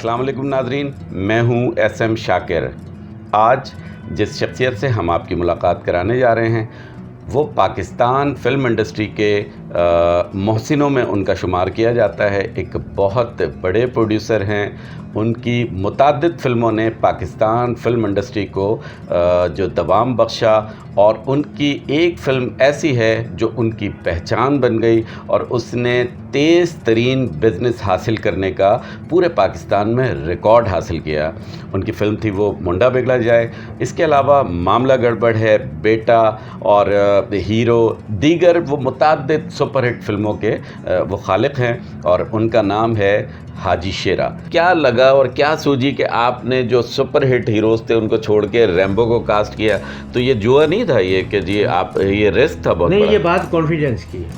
अस्सलाम वालेकुम नाज़रीन, मैं हूं एसएम शाकिर। आज जिस शख्सियत से हम आपकी मुलाकात कराने जा रहे हैं वो पाकिस्तान फ़िल्म इंडस्ट्री के मोहसिनों में उनका शुमार किया जाता है। एक बहुत बड़े प्रोड्यूसर हैं। उनकी मुताद्दिद फ़िल्मों ने पाकिस्तान फ़िल्म इंडस्ट्री को जो दवाम बख्शा, और उनकी एक फ़िल्म ऐसी है जो उनकी पहचान बन गई और उसने तेज़ तरीन बिज़नेस हासिल करने का पूरे पाकिस्तान में रिकॉर्ड हासिल किया। उनकी फ़िल्म थी वो मुंडा बिगड़ा जाए। इसके अलावा मामला गड़बड़ है, बेटा और हीरो, दीगर वो मुताद्दिद सुपरहिट फ़िल्मों के वो खालिक हैं और उनका नाम है हाजी शेरा। क्या लगा और क्या सूझी कि आपने जो सुपरहिट हीरोज़ थे उनको छोड़ के रैम्बो को कास्ट किया? तो ये जुआ नहीं था ये कि जी आप, ये रिस्क था बहुत नहीं बड़ा। ये बात कॉन्फिडेंस की है,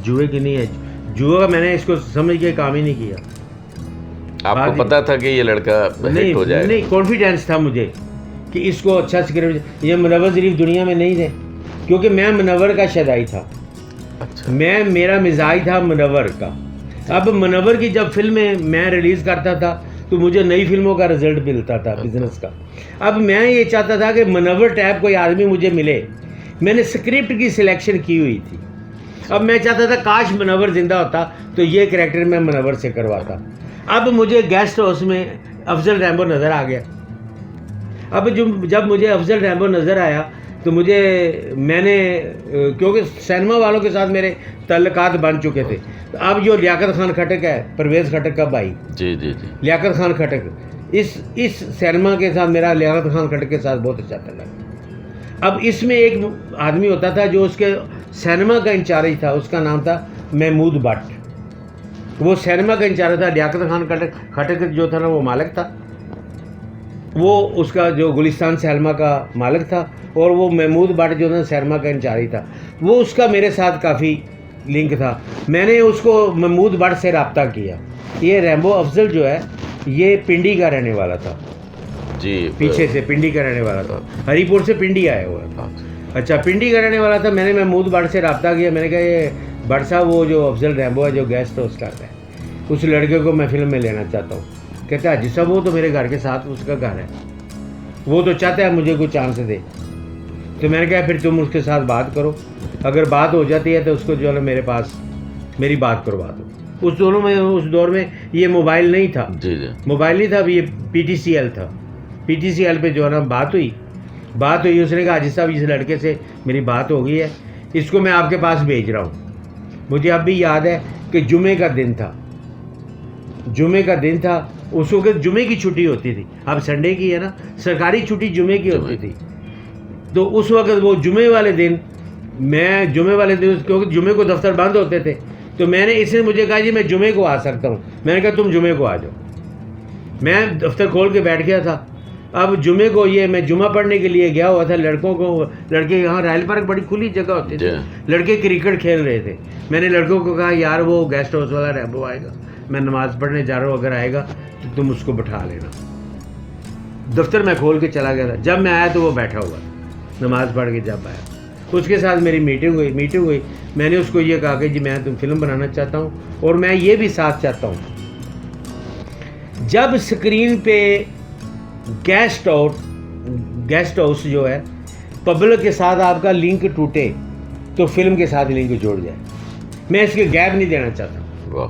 जुए की नहीं है। जुआ का मैंने इसको समझ के काम ही नहीं किया। आपको पता था कि ये लड़का हिट हो जाएगा? नहीं, कॉन्फिडेंस था मुझे कि इसको अच्छा स्क्रिप्ट, ये मुनव्वर ज़रीफ दुनिया में नहीं थे, क्योंकि मैं मुनव्वर का शदाई था। अच्छा। मेरा मिजाज था मुनव्वर का। अब मुनव्वर की जब फिल्में मैं रिलीज़ करता था तो मुझे नई फिल्मों का रिजल्ट मिलता था बिजनेस का। अब मैं ये चाहता था कि मुनव्वर टाइप कोई आदमी मुझे मिले। मैंने स्क्रिप्ट की सिलेक्शन की हुई थी। अब मैं चाहता था काश मुनव्वर ज़िंदा होता तो ये करैक्टर मैं मुनव्वर से करवाता। अब मुझे गेस्ट हाउस में अफजल रैम्बो नज़र आ गया। अब जब मुझे अफजल रैम्बो नज़र आया तो मैंने क्योंकि सिनेमा वालों के साथ मेरे तल्लुकात बन चुके थे। तो अब जो लियाकत खान खटक है, परवेज़ खटक का भाई, जी जी जी, लियाकत खान खटक, इस सिनेमा के साथ मेरा लियाकत खान खटक के साथ बहुत अच्छा था। अब इसमें एक आदमी होता था जो उसके सिनेमा का इंचार्ज था, उसका नाम था महमूद भट्ट। वो सिनेमा का इंचार्ज था। लियाकत खान खटक जो था ना वो मालिक था, वो उसका जो गुलिस्तान सिनेमा का मालिक था, और वो महमूद भट्ट जो था सिनेमा का इंचार्ज था। वो उसका मेरे साथ काफ़ी लिंक था। मैंने उसको महमूद भट्ट से रब्ता किया। ये रैम्बो अफजल जो है ये पिंडी का रहने वाला था जी, पीछे से पिंडी का रहने वाला था, हरीपुर से पिंडी आया हुआ था। अच्छा, पिंडी का रहने वाला था। मैंने महमूद भट्ट से रब्ता किया। मैंने कहा ये भट्ट साहब, वो जो अफजल रैम्बो है जो गेस्ट हाउस का है, उस लड़के को मैं फिल्म में लेना चाहता हूँ। कहता है जी साहब वो तो मेरे घर के साथ उसका घर है, वो तो चाहता है मुझे कोई चांस दे। तो मैंने कहा फिर तुम उसके साथ बात करो, अगर बात हो जाती है तो उसको जो है मेरे पास मेरी बात करवा दो। उस दौर में ये मोबाइल नहीं था। जी जी, मोबाइल नहीं था, अभी ये PTCL था। PTCL पे जो है ना बात हुई। उसने कहा जी साहब इस लड़के से मेरी बात हो गई है, इसको मैं आपके पास भेज रहा हूँ। मुझे अब भी याद है कि जुमे का दिन था। उस वक्त जुमे की छुट्टी होती थी। अब संडे की है ना, सरकारी छुट्टी जुमे की होती थी। तो उस वक्त वो जुमे वाले दिन क्योंकि जुमे को दफ्तर बंद होते थे, तो इसने मुझे कहा जी मैं जुमे को आ सकता हूँ। मैंने कहा तुम जुमे को आ जाओ। मैं दफ्तर खोल के बैठ गया था। अब जुमे को मैं जुमा पढ़ने के लिए गया हुआ था। लड़के यहाँ रायल पार्क बड़ी खुली जगह होती थी, लड़के क्रिकेट खेल रहे थे। मैंने लड़कों को कहा यार वो गेस्ट हाउस वाला रैम्बो आएगा, मैं नमाज़ पढ़ने जा रहा हूँ, अगर आएगा तो तुम उसको बैठा लेना। दफ्तर मैं खोल के चला गया था। जब मैं आया तो वो बैठा हुआ था, नमाज़ पढ़ के जब आया उसके साथ मेरी मीटिंग हुई। मैंने उसको ये कहा कि जी मैं तुम फिल्म बनाना चाहता हूँ और मैं ये भी साथ चाहता हूँ, जब स्क्रीन पे गेस्ट हाउस जो है पब्लिक के साथ आपका लिंक टूटे तो फिल्म के साथ लिंक जोड़ जाए। मैं इसके गैप नहीं देना चाहता। वाह।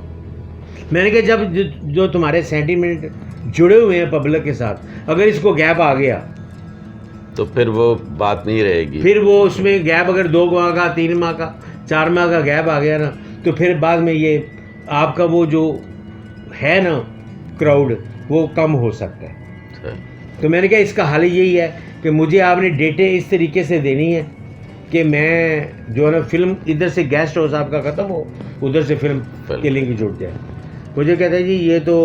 मैंने कहा जब जो तुम्हारे सेंटीमेंट जुड़े हुए हैं पब्लिक के साथ, अगर इसको गैप आ गया तो फिर वो बात नहीं रहेगी। फिर वो उसमें गैप अगर 2 माह का, 3 माह का, 4 माह का गैप आ गया ना, तो फिर बाद में ये आपका वो जो है ना क्राउड वो कम हो सकता है। तो मैंने कहा इसका हल यही है कि मुझे आपने डेटें इस तरीके से देनी है कि मैं जो है ना फिल्म इधर से गेस्ट हाउस आपका ख़त्म हो, उधर से फिल्म के लिंक जुड़ जाए। मुझे कहता है जी ये तो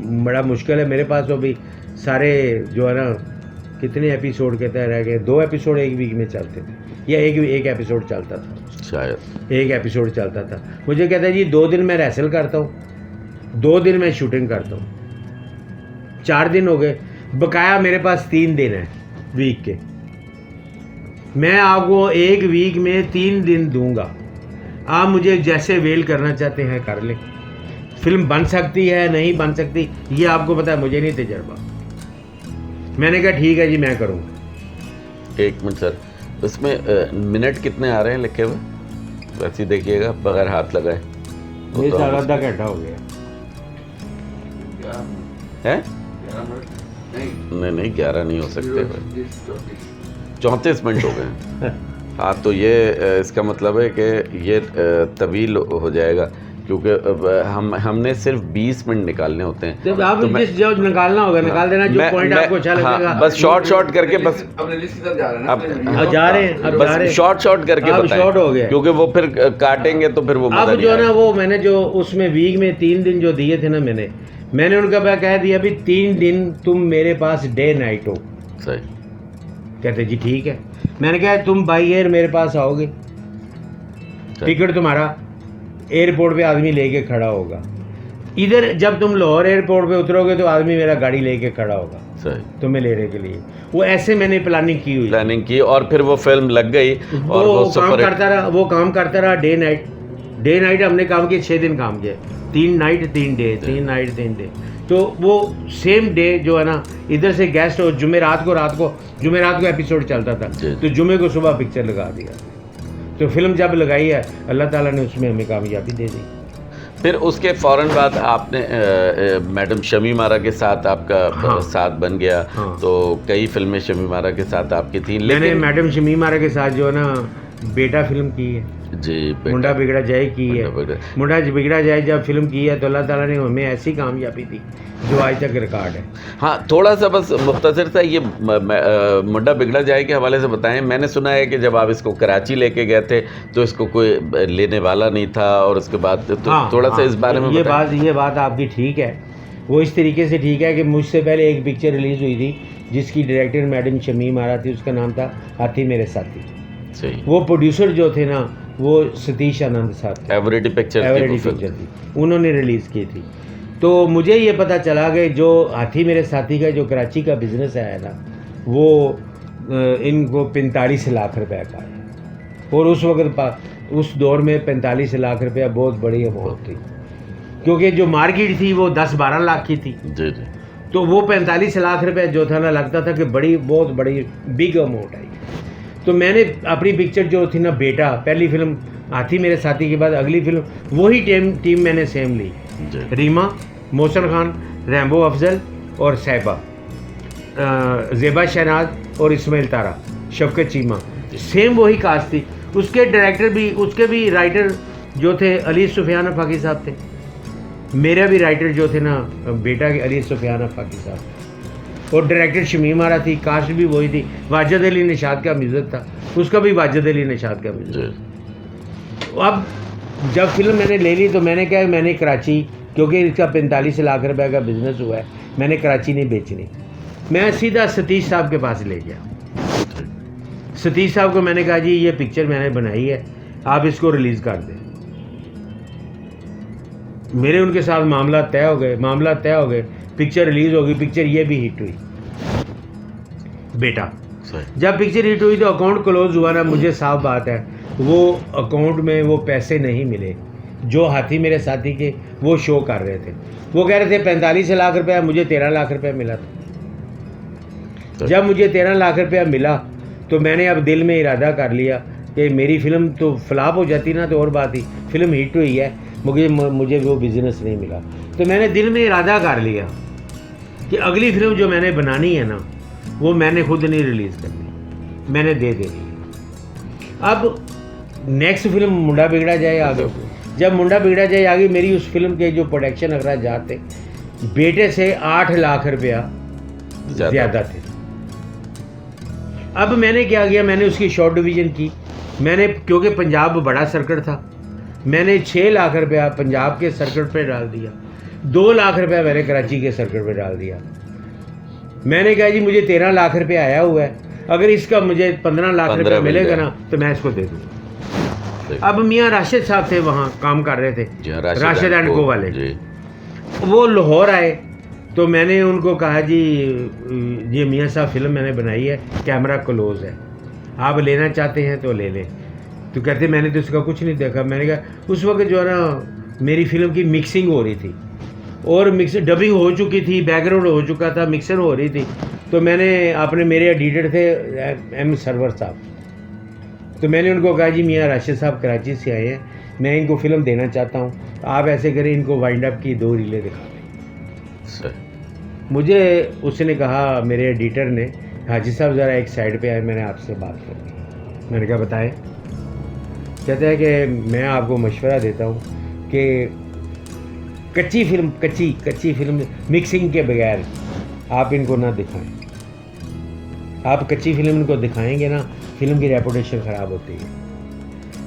बड़ा मुश्किल है, मेरे पास तो अभी सारे जो है ना कितने एपिसोड कहता है रह गए, 2 एपिसोड एक वीक में चलते थे या एक एपिसोड चलता था, शायद एक एपिसोड चलता था। मुझे कहता है जी 2 दिन मैं रेसल करता हूँ, 2 दिन मैं शूटिंग करता हूँ, 4 दिन हो गए, बकाया मेरे पास 3 दिन है वीक के। मैं आपको एक वीक में 3 दिन दूंगा, आप मुझे जैसे वेल करना चाहते हैं कर लें। फिल्म बन सकती है नहीं बन सकती ये आपको पता है, मुझे नहीं तजर्बा। मैंने कहा ठीक है जी मैं करूँगा। एक मिनट सर, उसमें मिनट कितने आ रहे हैं लिखे हुए? वैसे ही देखिएगा बगैर हाथ लगाए। ये सारा आधा घंटा हो गया है? नहीं 11 नहीं हो सकते, 34 मिनट हो गए। हाँ तो ये इसका मतलब है कि ये तवील हो जाएगा, क्योंकि हमने सिर्फ 20 मिनट निकालने होते हैं। जब आप जिस जो निकालना होगा निकाल देना, जो पॉइंट आपको अच्छा लगेगा। बस शॉर्ट करके बस अब रिलीज की तरफ जा रहे हैं ना, अब जा रहे हैं, अब जा रहे बस हैं। शॉर्ट करके अब बताएं, शॉर्ट हो गया, क्योंकि वो फिर काटेंगे तो फिर वो मजा अब नहीं जो है ना आएगा। वो मैंने जो उसमें वीक में 3 दिन जो दिए थे ना, मैंने उनका कह दिया भी 3 दिन तुम मेरे पास डे नाइट हो। सही। कहते जी ठीक है। मैंने कहा तुम बाई एयर मेरे पास आओगे, टिकट तुम्हारा एयरपोर्ट पे आदमी लेके खड़ा होगा। इधर जब तुम लाहौर एयरपोर्ट पे उतरोगे तो आदमी मेरा गाड़ी लेके खड़ा होगा सही। तुम्हें लेने के लिए। वो ऐसे मैंने प्लानिंग की हुई, प्लानिंग की और फिर वो फिल्म लग गई और वो काम सुपर करता रहा, वो काम करता रहा डे नाइट हमने काम किया, 6 दिन काम किया, 3 नाइट 3 डे, 3 नाइट 3 डे। तो वो सेम डे जो है ना, इधर से गेस्ट हो, जुमेरात को एपिसोड चलता था, तो जुमे को सुबह पिक्चर लगा दिया। तो फिल्म जब लगाई है अल्लाह ताला ने उसमें हमें कामयाबी दे दी। फिर उसके फ़ौरन बाद आपने मैडम शमी मारा के साथ आपका हाँ। साथ बन गया। हाँ। तो कई फिल्में शमी मारा के साथ आपकी थी, मैंने लेकिन मैडम शमी मारा के साथ जो है ना बेटा फिल्म की है, जी मुंडा बिगड़ा जाए की है। मुंडा बिगड़ा। मुंडा बिगड़ा जाए जब फिल्म की है तो अल्लाह ताला ने हमें ऐसी कामयाबी दी जो आज तक रिकॉर्ड है। हाँ थोड़ा सा बस मुख्तसर सा ये मुंडा बिगड़ा जाए के हवाले से बताएं। मैंने सुना है कि जब आप इसको कराची लेके गए थे तो इसको कोई लेने वाला नहीं था, और उसके बाद तो हाँ, थोड़ा सा इस बारे में ये बताएं। बात आपकी ठीक है। वो इस तरीके से ठीक है कि मुझसे पहले एक पिक्चर रिलीज़ हुई थी जिसकी डायरेक्टर मैडम शमी मारा थी, उसका नाम था हाथी मेरे साथी। सही। वो प्रोड्यूसर जो थे ना वो सतीश आनंद साहब थे, एवरेडी पिक्चर पिक्चर थी, उन्होंने रिलीज़ की थी। तो मुझे ये पता चला कि जो हाथी मेरे साथी का जो कराची का बिज़नेस है ना, वो इनको 45 लाख रुपए का है। और उस वक्त उस दौर में 45 लाख रुपया बहुत बड़ी अमाउंट थी, क्योंकि जो मार्केट थी वो 10-12 लाख की थी। जी जी। तो वो 45 लाख रुपए जो था ना, लगता था कि बहुत बड़ी बिग अमाउंट है। तो मैंने अपनी पिक्चर जो थी ना बेटा, पहली फिल्म हाथी मेरे साथी के बाद अगली फिल्म वही टीम मैंने सेम ली, रीमा, मोहसिन खान, रैम्बो अफजल और साहिबा, ज़ेबा शहनाज और इस्माइल तारा, शफकत चीमा, सेम वही कास्ट थी। उसके डायरेक्टर भी, उसके भी राइटर जो थे अली सुफियान फाकी साहब थे। मेरा भी राइटर जो थे ना बेटा के अली सुफियान फाकी साहब, और डायरेक्टर शमी मारा थी, कास्ट भी वही थी। वाजिद अली निशाद का म्यूज़िक था, उसका भी वाजिद अली निशाद का म्यूज़िक। अब जब फिल्म मैंने ले ली तो मैंने क्या, मैंने कराची, क्योंकि इसका 45 लाख रुपए का बिज़नेस हुआ है, मैंने कराची नहीं बेचनी, मैं सीधा सतीश साहब के पास ले गया। सतीश साहब को मैंने कहा जी ये पिक्चर मैंने बनाई है, आप इसको रिलीज़ कर दें। मेरे उनके साथ मामला तय हो गए, पिक्चर रिलीज़ होगी, पिक्चर ये भी हिट हुई बेटा। जब पिक्चर हिट हुई तो अकाउंट क्लोज हुआ ना, मुझे साफ बात है वो अकाउंट में वो पैसे नहीं मिले जो हाथी मेरे साथी के वो शो कर रहे थे। वो कह रहे थे 45 लाख रुपया, मुझे 13 लाख रुपया मिला था। जब मुझे 13 लाख रुपया मिला तो मैंने अब दिल में इरादा कर लिया कि मेरी फ़िल्म तो फ्लॉप हो जाती ना तो और बात ही, फिल्म हिट हुई है, मुझे वो बिज़नेस नहीं मिला। तो मैंने दिल में इरादा कर लिया कि अगली फिल्म जो मैंने बनानी है ना वो मैंने खुद नहीं रिलीज़ करनी, मैंने दे देनी। अब नेक्स्ट फिल्म मुंडा बिगड़ा जाए आ गई। जब मुंडा बिगड़ा जाए आ गई, मेरी उस फिल्म के जो प्रोडक्शन अखराजात थे बेटे से 8 लाख रुपया ज़्यादा थे। अब मैंने क्या किया, मैंने उसकी शॉर्ट डिवीज़न की। मैंने, क्योंकि पंजाब बड़ा सर्किट था, मैंने 6 लाख रुपया पंजाब के सर्किट पे डाल दिया, 2 लाख रुपया मैंने कराची के सर्किट पे डाल दिया। मैंने कहा जी मुझे 13 लाख रुपया आया हुआ है, अगर इसका मुझे 15 लाख रुपया मिलेगा ना तो मैं इसको दे दूँगा। अब मियाँ राशिद साहब थे, वहाँ काम कर रहे थे, राशिद एंड को वाले, वो लाहौर आए। तो मैंने उनको कहा जी ये मियाँ साहब फिल्म मैंने बनाई है, कैमरा क्लोज है, आप लेना चाहते हैं तो ले लें। तो कहते मैंने तो इसका कुछ नहीं देखा। मैंने कहा उस वक्त जो है ना मेरी फिल्म की मिक्सिंग हो रही थी और मिक्स डबिंग हो चुकी थी, बैकग्राउंड हो चुका था, मिक्सर हो रही थी। तो मैंने अपने मेरे एडिटर थे एम सरवर साहब, तो मैंने उनको कहा जी मियाँ राशिद साहब कराची से आए हैं, मैं इनको फ़िल्म देना चाहता हूँ, तो आप ऐसे करें इनको वाइंड अप की 2 रीलें दिखा दें। मुझे उसने कहा, मेरे एडिटर ने, हाजी साहब ज़रा एक साइड पे आए, मैंने आपसे बात करनी। मैंने कहा बताएं। कहते हैं कि मैं आपको मशवरा देता हूँ कि कच्ची फिल्म मिक्सिंग के बगैर आप इनको ना दिखाएं। आप कच्ची फिल्म इनको दिखाएंगे ना, फिल्म की रेपुटेशन ख़राब होती है।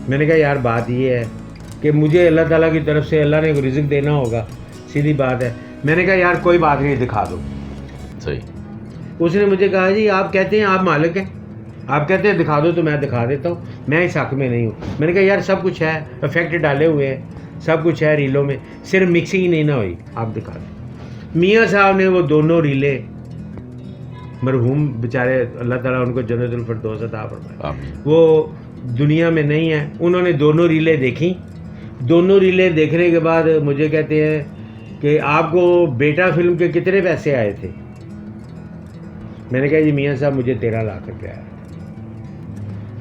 मैंने कहा यार बात ये है कि मुझे अल्लाह ताला की तरफ से अल्लाह ने रिज़्क देना होगा, सीधी बात है। मैंने कहा यार कोई बात नहीं, दिखा दो। सही। उसने मुझे कहा जी आप कहते हैं आप मालिक हैं, आप कहते हैं दिखा दो तो मैं दिखा देता हूँ, मैं इस हक़ में नहीं हूँ। मैंने कहा यार सब कुछ है, इफेक्ट डाले हुए हैं, सब कुछ है रीलों में, सिर्फ मिक्सिंग ही नहीं ना हुई, आप दिखा दें। मियाँ साहब ने वो दोनों रीलें, मरहूम बेचारे अल्लाह ताला उनको जन्नतुल फिरदौस अता फरमाए, वो दुनिया में नहीं है, उन्होंने दोनों रीलें देखी। दोनों रीलें देखने के बाद मुझे कहते हैं कि आपको बेटा फिल्म के कितने पैसे आए थे? मैंने कहा जी मियाँ साहब मुझे 13 लाख रुपये आया।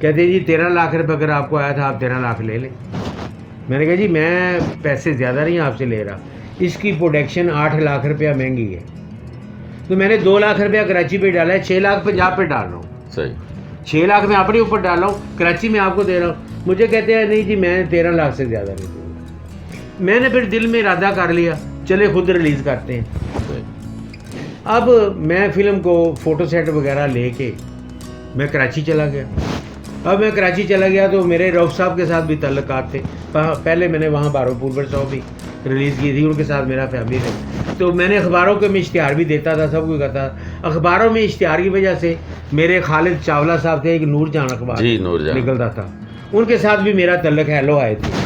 कहते जी 13 लाख रुपये अगर आपको आया था, आप 13 लाख ले लें। मैंने कहा जी मैं पैसे ज़्यादा नहीं आपसे ले रहा, इसकी प्रोडक्शन 8 लाख रुपया महंगी है, तो मैंने 2 लाख रुपया कराची पे डाला है, 6 लाख पंजाब पे डाल रहा हूँ। सही। 6 लाख मैं अपने ऊपर डाल रहा हूँ, कराची में आपको दे रहा हूँ। मुझे कहते हैं नहीं जी मैं 13 लाख से ज़्यादा नहीं दूँगा। मैंने फिर दिल में इरादा कर लिया, चले खुद रिलीज़ करते हैं। अब मैं फ़िल्म को फ़ोटो सेट वगैरह लेके मैं कराची चला गया। अब मैं कराची चला गया तो मेरे रऊफ़ साहब के साथ भी तल्लुकात थे। पहले मैंने वहाँ बारोपुर शो भी रिलीज़ की थी, उनके साथ मेरा फैमिली है। तो मैंने अखबारों के में इश्तिहार भी देता था, सब कुछ करता था। अखबारों में इश्तिहार की वजह से मेरे खालिद चावला साहब थे, एक नूरजहां अखबार जी, नूरजहां निकलता था, उनके साथ भी मेरा तल्लुक है, लो आए थे।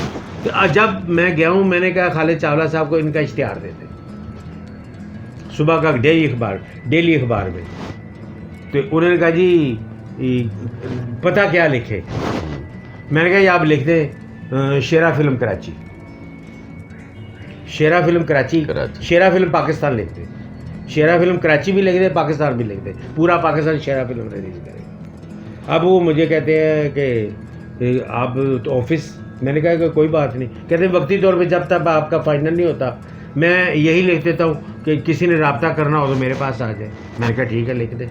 तो जब मैं गया हूँ, मैंने कहा खालिद चावला साहब को इनका इश्तिहार देते, सुबह का डेली अखबार में। तो उन्होंने कहा जी पता क्या लिखे? मैंने कहा ये आप लिख दें शेरा फिल्म कराची, शेरा फिल्म कराची, शेरा फिल्म पाकिस्तान लिख दें, शेरा फिल्म कराची भी लिख दे, पाकिस्तान भी लिख दे, पूरा पाकिस्तान शेरा फिल्म रिलीज करेगा। अब वो मुझे कहते हैं कि आप तो ऑफिस, मैंने कहा कि कोई बात नहीं। कहते वक्ती तौर पे जब तक आपका फाइनल नहीं होता मैं यही लिख देता हूँ कि किसी ने रब्ता करना हो तो मेरे पास आ जाए। मैंने कहा ठीक है लिख दे।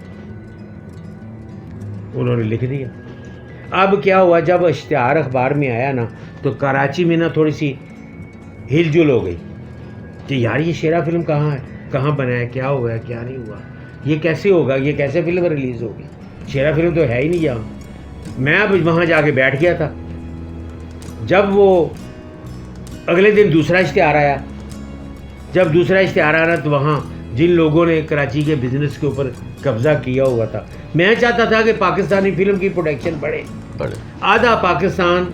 उन्होंने लिख दिया। अब क्या हुआ, जब इश्तिहार अखबार में आया ना तो कराची में ना थोड़ी सी हिलजुल हो गई कि यार ये शेरा फिल्म कहाँ है, कहाँ बना है, क्या हुआ है, क्या नहीं हुआ, ये कैसे होगा, ये कैसे फिल्म रिलीज़ होगी, शेरा फिल्म तो है ही नहीं यहाँ। मैं अब वहाँ जाके बैठ गया था। जब वो अगले दिन दूसरा इश्तिहार आया, जब दूसरा इश्तिहार आया तो वहाँ जिन लोगों ने कराची के बिज़नेस के ऊपर कब्ज़ा किया हुआ था, मैं चाहता था कि पाकिस्तानी फ़िल्म की प्रोडक्शन बढ़े। आधा पाकिस्तान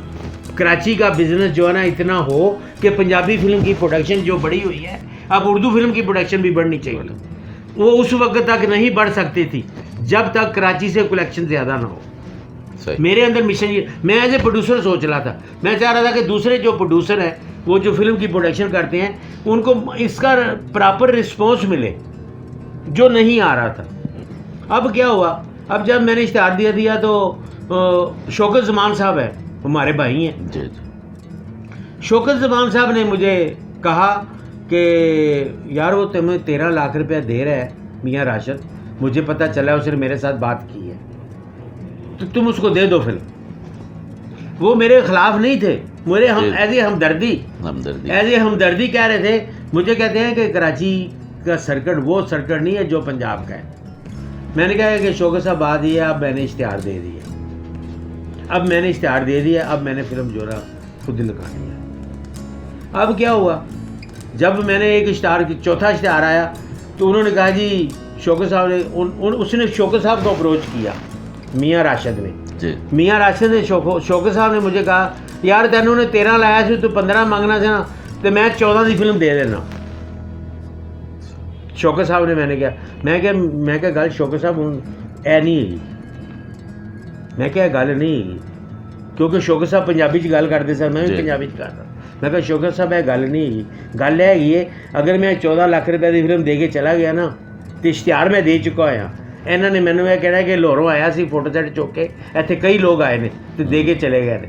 कराची का बिज़नेस जो है ना इतना हो कि पंजाबी फ़िल्म की प्रोडक्शन जो बढ़ी हुई है, अब उर्दू फिल्म की प्रोडक्शन भी बढ़नी चाहिए। वो उस वक्त तक नहीं बढ़ सकती थी जब तक कराची से कलेक्शन ज़्यादा ना हो। मेरे अंदर मिशन ये, मैं एज ए प्रोड्यूसर सोच रहा था, मैं चाह रहा था कि दूसरे जो प्रोड्यूसर हैं वो जो फिल्म की प्रोडक्शन करते हैं उनको इसका प्रॉपर रिस्पॉन्स मिले, जो नहीं आ रहा था। अब क्या हुआ, अब जब मैंने इश्तिहार दिया तो शौकत ज़मान साहब है, हमारे भाई हैं, शौकत ज़मान साहब ने मुझे कहा कि यार वो तुम्हें 13 लाख रुपया दे रहा है मियाँ राशिद, मुझे पता चला उसने मेरे साथ बात की है, तो तुम उसको दे दो फिल्म। वो मेरे खिलाफ नहीं थे, मेरे हम एज ए हमदर्दी कह रहे थे। मुझे कहते हैं कि कराची का सर्किट वो सर्किट नहीं है जो पंजाब का है। मैंने कहा कि शौकत साहब बात ये है, अब मैंने इश्तिहार दे दिया, अब मैंने इश्तिहार दे दिया, अब मैंने फिल्म जो ना खुद लगानी है। अब क्या हुआ, जब मैंने एक इश्तिहार, चौथा इश्तिहार आया तो उन्होंने कहा जी शौकत साहब ने उसने शौकत साहब को अप्रोच किया, मियाँ राशिद ने। मियाँ राशिद ने शौकत साहब ने मुझे कहा यार तेनों ने 13 लाया सी, तो 15 मंगना था ना, तो मैं 14 की फिल्म दे देना। शौकत साहब ने मैं क्या गल शौकत साहब ऐ नहीं है, मैं क्या गल नहीं है, क्योंकि शौकत साहब पंजाबी च गल करते सर, मैं भी पंजाबी च करता। मैं कहा शौकत साहब है गल नहीं है, गल है ये अगर मैं 14 लाख रुपए की फिल्म दे के चला गया ना तो इश्तिहार मैं दे चुका हाँ। इन्होंने ने मैंने यह कहना कि लाहौरों आया सी फोटो सेट चुक के इतने कई लोग आए ने तो दे के चले गए ने।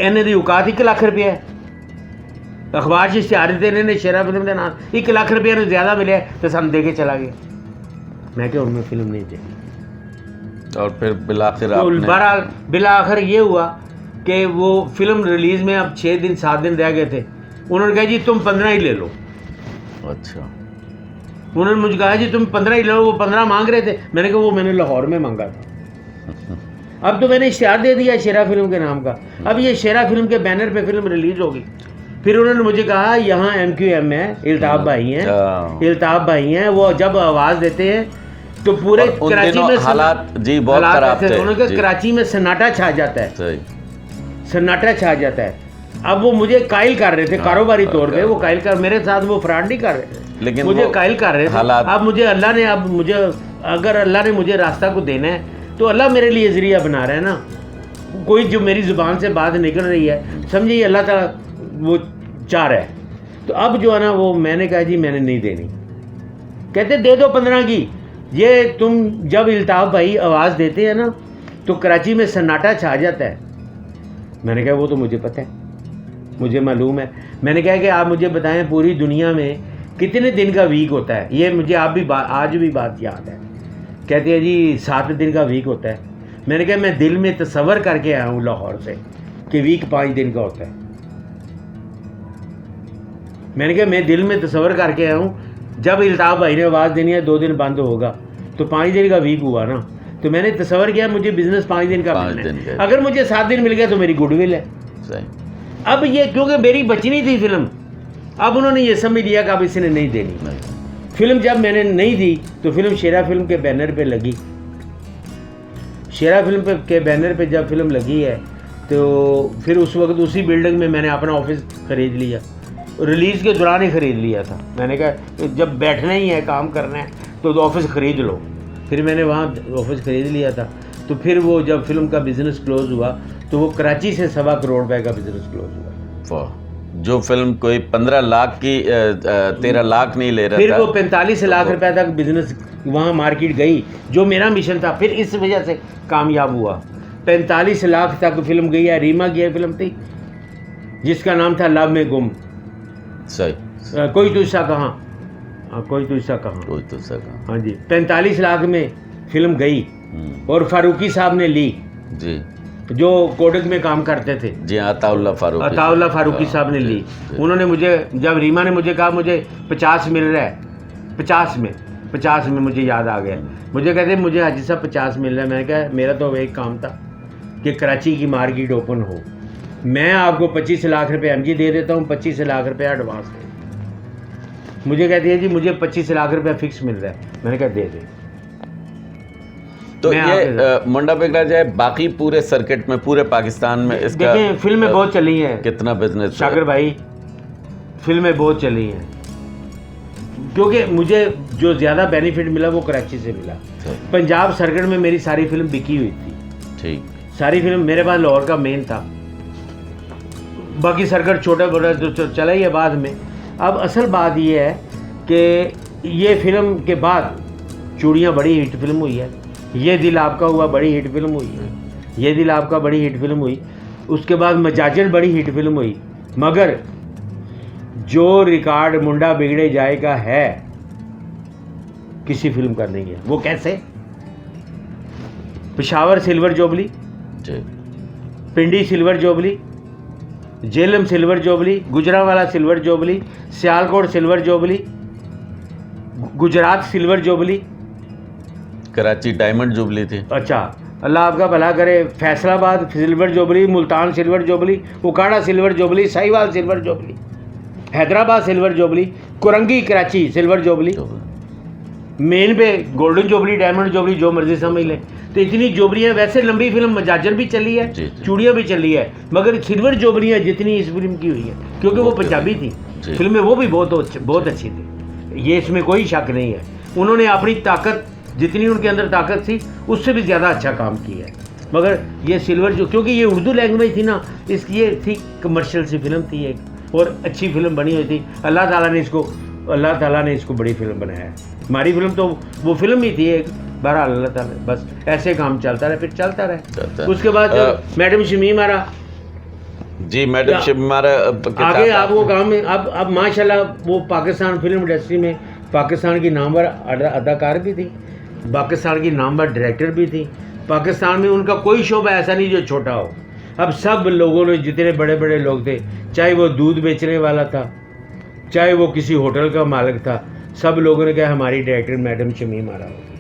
इन्हें दी औकात 1 लाख रुपया है, अखबार से इश्तिहार दिते इन्होंने शेरा फिल्म के नाम 1 लाख रुपया ने ज़्यादा मिले तो सानू दे के चला गया। मैं क्या उनमें फिल्म नहीं देखी। और फिर बिलाखिर तो आपने बहरहाल बिलाखिर ये हुआ कि वो फिल्म रिलीज़ में अब 6 दिन 7 दिन रह गए थे। उन्होंने कहा जी तुम 15 ही ले लो। अच्छा, उन्होंने मुझे कहा जी तुम 15 ही ले लो। वो 15 मांग रहे थे, मैंने कहा वो मैंने लाहौर में मांगा था। अब तो मैंने इश्तिहार दे दिया शेरा फिल्म के नाम का। अब ये शेरा फिल्म के बैनर पे फिल्म रिलीज़ होगी। फिर उन्होंने मुझे कहा यहाँ MQM है, इल्ताफ़ भाई हैं, इल्ताफ़ भाई हैं, वो जब आवाज़ देते हैं तो पूरे कराची में हालात जी बहुत खराब थे। उन्होंने कहा कराची में सन्नाटा छा जाता है, सही सन्नाटा छा जाता है। अब वो मुझे कायल कर रहे थे कारोबारी तौर पे, वो कायल कर मेरे साथ वो फ्रॉड नहीं कर रहे थे, लेकिन मुझे कायल कर रहे थे। हालात अब मुझे अल्लाह ने अब मुझे अगर अल्लाह ने मुझे रास्ता को देना है तो अल्लाह मेरे लिए ज़रिया बना रहा है ना। कोई जो मेरी ज़ुबान से बात निकल रही है समझिए अल्लाह ताला वो चाह रहा है। तो अब जो है ना वो मैंने कहा जी मैंने नहीं देनी। कहते दे दो 15 की। ये तुम जब इल्ताफ़ भाई आवाज़ देते हैं ना तो कराची में सन्नाटा छा जाता है। मैंने कहा वो तो मुझे पता है, मुझे मालूम है। मैंने कहा कि आप मुझे बताएं पूरी दुनिया में कितने दिन का वीक होता है। ये मुझे आप भी आज भी बात याद है। कहते हैं जी 7 दिन का वीक होता है। मैंने कहा मैं दिल में तसव्वुर करके आया हूँ लाहौर से कि वीक 5 दिन का होता है। मैंने कहा मैं दिल में तसव्वुर करके आया हूँ जब इल्ताफ़ भाई ने आवाज़ देनी है 2 दिन बंद होगा तो 5 दिन का वीक हुआ ना। तो मैंने तसव्वुर किया मुझे बिजनेस 5 दिन का मिलना है। अगर मुझे 7 दिन मिल गया तो मेरी गुडविल है। सही। अब ये क्योंकि मेरी बची नहीं थी फिल्म, अब उन्होंने ये समझ लिया कि अब इसने नहीं देनी फिल्म। जब मैंने नहीं दी तो फिल्म शेरा फिल्म के बैनर पे लगी। शेरा फिल्म के बैनर पे जब फिल्म लगी है तो फिर उस वक्त उसी बिल्डिंग में मैंने अपना ऑफिस ख़रीद लिया। रिलीज़ के दौरान ही ख़रीद लिया था। मैंने कहा जब बैठना ही है काम करना है तो ऑफिस ख़रीद लो। फिर मैंने वहाँ ऑफिस ख़रीद लिया था। तो फिर वो जब फिल्म का बिज़नेस क्लोज़ हुआ तो वो कराची से 1.25 करोड़ रुपए का बिज़नेस क्लोज़ हुआ। जो फिल्म कोई 15 लाख की 13 लाख नहीं ले रहा फिर था, वो 45 लाख रुपए तक बिज़नेस वहाँ मार्केट गई, जो मेरा मिशन था। फिर इस वजह से कामयाब हुआ। 45 लाख तक फिल्म गई है। रीमा की फिल्म थी जिसका नाम था लव में गुम। सही। कोई तो इसका कहाँ, कोई तो इसका कहाँ, कोई तो सका। हाँ जी। 45 लाख में फिल्म गई और फारूकी साहब ने ली जी, जो कोडक में काम करते थे। जी अताउल्ला फारूकी साहब ने ली। उन्होंने मुझे जब रीमा ने मुझे कहा मुझे 50 मिल रहा है, 50 में मुझे याद आ गया। मुझे कहते मुझे हाजी साहब 50 मिल रहा है। मैंने कहा मेरा तो एक काम था कि कराची की मार्केट ओपन हो, मैं आपको 25 लाख रुपए एमजी दे देता हूँ, 25 लाख रुपया एडवांस दे। मुझे कहती है जी मुझे 25 लाख रुपया फिक्स मिल रहा है। मैंने कहा दे दे। तो ये मुंडा बिगड़ा जाए बाकी पूरे सर्किट में पूरे पाकिस्तान में इसका देखिए फिल्में बहुत चली हैं। कितना बिजनेस शाकिर भाई फिल्में बहुत चली हैं क्योंकि मुझे जो ज़्यादा बेनिफिट मिला वो कराची से मिला। पंजाब सर्किट में मेरी सारी फिल्म बिकी हुई थी। ठीक, सारी फिल्म मेरे पास लाहौर का मेन था। बाकी सर्किट छोटा बड़ा जो चला ही है बाद में। अब असल बात ये है कि ये फिल्म के बाद चूड़ियाँ बड़ी हिट फिल्म हुई है। ये दिल आपका हुआ बड़ी हिट फिल्म हुई है। ये दिल आपका बड़ी हिट फिल्म हुई। उसके बाद मजाजिल बड़ी हिट फिल्म हुई। मगर जो रिकॉर्ड मुंडा बिगड़े जाए का है किसी फिल्म का नहीं है। वो कैसे? Peshawar silver jubilee, Pindi silver jubilee, Jhelum silver jubilee, Gujranwala silver jubilee, Sialkot silver jubilee, Gujrat silver jubilee, Karachi diamond jubilee थी। अच्छा, अल्लाह आपका भला करे। Faisalabad silver jubilee, Multan silver jubilee, Okara silver jubilee, Sahiwal silver jubilee, Hyderabad silver jubilee, Korangi Karachi silver jubilee, main पे गोल्डन जोबली, डायमंड जोबली, जो मर्जी समझ लें। तो इतनी जोबलियाँ, वैसे लंबी फिल्म मजाजर भी चली है, चूड़ियाँ भी चली है, मगर सिल्वर जोबलियाँ जितनी इस फिल्म की हुई है क्योंकि वो पंजाबी थी फिल्में, वो भी बहुत अच्छी थी। ये इसमें कोई शक नहीं है। उन्होंने अपनी ताकत जितनी उनके अंदर ताकत थी उससे भी ज़्यादा अच्छा काम किया है। मगर ये सिल्वर जो, क्योंकि ये उर्दू लैंग्वेज थी ना, इसकी ये थी कमर्शियल सी फिल्म थी एक, और अच्छी फिल्म बनी हुई थी। अल्लाह ताला ने इसको बड़ी फिल्म बनाया है। हमारी फिल्म तो वो फिल्म ही थी एक, बहरहाल अल्लाह ताला बस ऐसे काम चलता रहे, फिर चलता रहे। उसके बाद मैडम शमीम आरा जी, मैडम शमीमारा आगे आप वो काम में अब माशाल्लाह वो पाकिस्तान फिल्म इंडस्ट्री में पाकिस्तान की नामवर अदाकार भी थी, पाकिस्तान की नामवर डायरेक्टर भी थी। पाकिस्तान में उनका कोई शोबा ऐसा नहीं जो छोटा हो। अब सब लोगों ने, जितने बड़े बड़े लोग थे, चाहे वो दूध बेचने वाला था, चाहे वो किसी होटल का मालिक था, सब लोगों ने कहा हमारी डायरेक्टर मैडम शमीम आरा हो।